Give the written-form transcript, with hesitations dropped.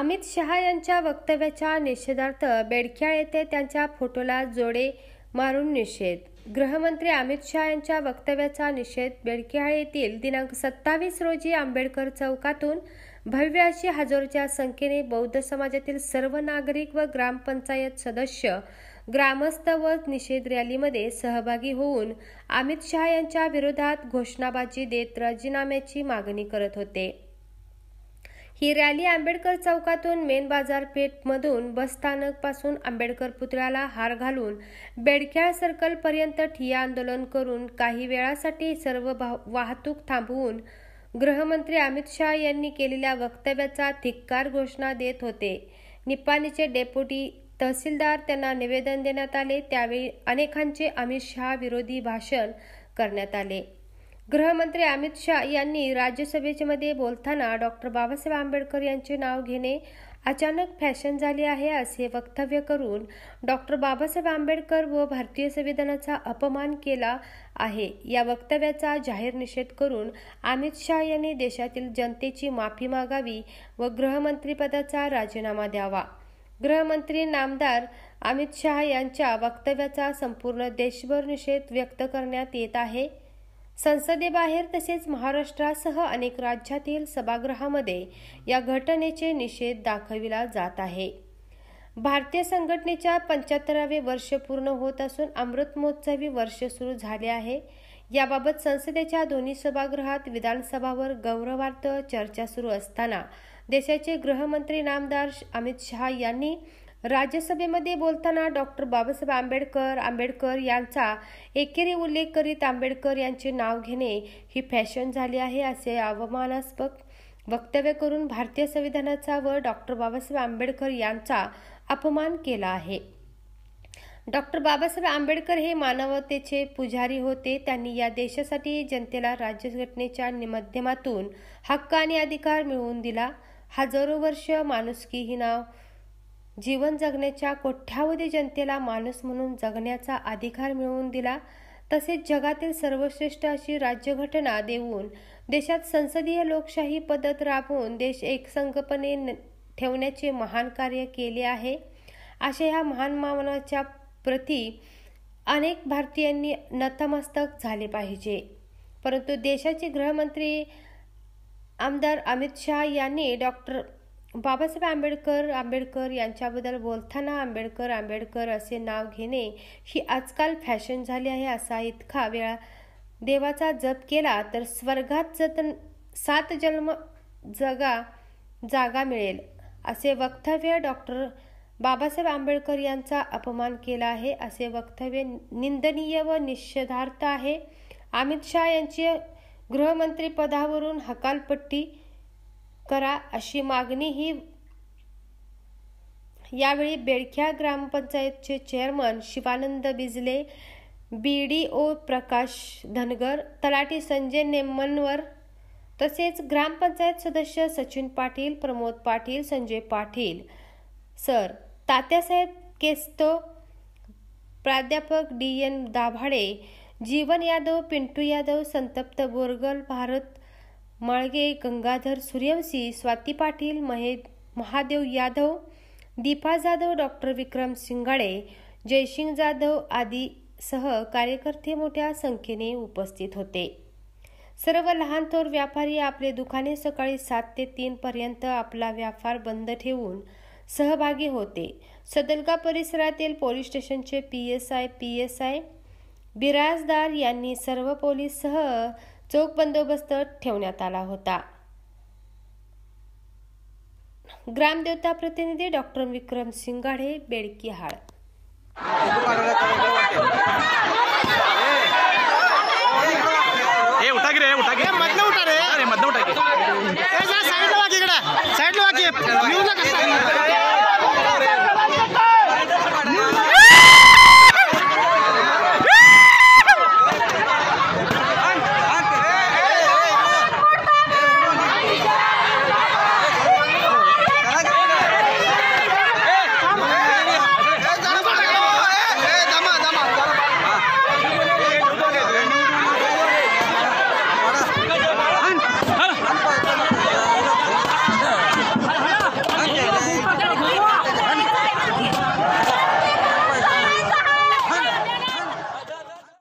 अमित शहा यांच्या वक्तव्याच्या निषेधार्थ बेडक्याळ येथे त्यांच्या फोटोला जोडे मारून निषेध. गृहमंत्री अमित शहा यांच्या वक्तव्याचा निषेध. बेडक्याळ येथील दिनांक 27 रोजी आंबेडकर चौकातून भव्य अशी हजारोच्या संख्येने बौद्ध समाजातील सर्व नागरिक व ग्रामपंचायत सदस्य, ग्रामस्थ व निषेध रॅलीमध्ये सहभागी होऊन अमित शहा यांच्या विरोधात घोषणाबाजी देत राजीनाम्याची मागणी करत होते. ही रॅली आंबेडकर चौकातून मेन बाजारपेठ मधून बस स्थानक पासून आंबेडकर पुतळ्याला हार घालून बेडक्याळ सर्कल पर्यंत ठिय्या आंदोलन करून काही वेळासाठी सर्व वाहतूक थांबवून गृहमंत्री अमित शहा यांनी केलेल्या वक्तव्याचा धिक्कार घोषणा देत होते. निपाणीचे डेप्युटी तहसीलदार त्यांना निवेदन देण्यात आले. त्यावेळी अनेकांचे अमित शहा विरोधी भाषण करण्यात आले. गृहमंत्री अमित शहा यांनी राज्यसभेमध्ये बोलताना डॉक्टर बाबासाहेब आंबेडकर यांचे नाव घेणे अचानक फॅशन झाली आहे असे वक्तव्य करून डॉक्टर बाबासाहेब आंबेडकर व भारतीय संविधानाचा अपमान केला आहे. या वक्तव्याचा जाहीर निषेध करून अमित शहा यांनी देशातील जनतेची माफी मागावी व गृहमंत्रीपदाचा राजीनामा द्यावा. गृहमंत्री नामदार अमित शहा यांच्या वक्तव्याचा संपूर्ण देशभर निषेध व्यक्त करण्यात येत आहे. संसदेबाहेर तसेच महाराष्ट्रासह अनेक राज्यातील सभागृहामध्ये या घटनेचे निषेध दाखविला जात आहे. भारतीय संघटनेच्या 75वे वर्ष पूर्ण होत असून अमृत महोत्सवी वर्ष सुरू झाले आहे. याबाबत संसदेच्या दोन्ही सभागृहात विधानसभावर गौरवार्थ चर्चा सुरू असताना देशाचे गृहमंत्री नामदार अमित शहा यांनी राज्यसभेमध्ये बोलताना डॉक्टर बाबासाहेब आंबेडकर यांचा एकेरी उल्लेख करीत आंबेडकर यांचे नाव घेणे ही फॅशन झाली आहे असे अवमानास्पद वक्तव्य करून भारतीय संविधानाचा व डॉक्टर बाबासाहेब आंबेडकर यांचा अपमान केला आहे. डॉक्टर बाबासाहेब आंबेडकर हे मानवतेचे पुजारी होते. त्यांनी या देशासाठी जनतेला राज्यघटनेच्या माध्यमातून हक्क आणि अधिकार मिळवून दिला. हजारो वर्ष माणुसकी ही नाव जीवन जगण्याच्या कोट्यावधी जनतेला माणूस म्हणून जगण्याचा अधिकार मिळवून दिला. तसेच जगातील सर्वश्रेष्ठ अशी राज्यघटना देऊन देशात संसदीय लोकशाही पद्धत राबवून देश एकसंघपणे ठेवण्याचे महान कार्य केले आहे. अशा ह्या महान मानवाच्या प्रती अनेक भारतीयांनी नतमस्तक झाले पाहिजे. परंतु देशाचे गृहमंत्री आमदार अमित शहा यांनी डॉक्टर बाबासाहेब आंबेडकर यांच्याबद्दल बोलताना आंबेडकर असे नाव घेणे ही आजकाल फॅशन झाली आहे. असा इतका वेळा देवाचा जप केला तर स्वर्गात 7 जन्म जागा मिळेल असे वक्तव्य डॉक्टर बाबासाहेब आंबेडकर यांचा अपमान केला आहे. असे वक्तव्य निंदनीय व निषेधार्थ आहे. अमित शहा यांची गृहमंत्री पदावरून हकालपट्टी करा अशी मागणी ही यावेळी बेडक्याळ ग्रामपंचायतचे चेअरमन शिवानंद बिजले, BDO प्रकाश धनगर, तलाठी संजय नेम्मनवर तसेच ग्रामपंचायत सदस्य सचिन पाटील, प्रमोद पाटील, संजय पाटील, सर तात्यासाहेब केस्तो, प्राध्यापक DN दाभाडे, जीवन यादव, पिंटू यादव, संतप्त बोरगल, भारत माळगे, गंगाधर सूर्यवंशी, स्वाती पाटील, महादेव यादव, दीपा जाधव, डॉक्टर विक्रम सिंगाडे, जयसिंग जाधव आदी सह कार्यकर्ते मोठ्या संख्येने उपस्थित होते. सर्व लहान थोर व्यापारी आपले दुकाने सकाळी 7 ते 3 पर्यंत आपला व्यापार बंद ठेवून सहभागी होते. सदलगा परिसरातील पोलीस स्टेशनचे PSI बिराजदार यांनी सर्व पोलीस सह चोख बंदोबस्त ठेवण्यात आला होता. ग्रामदेवता प्रतिनिधी डॉक्टर विक्रम सिंगाडे, बेडकिहाळ.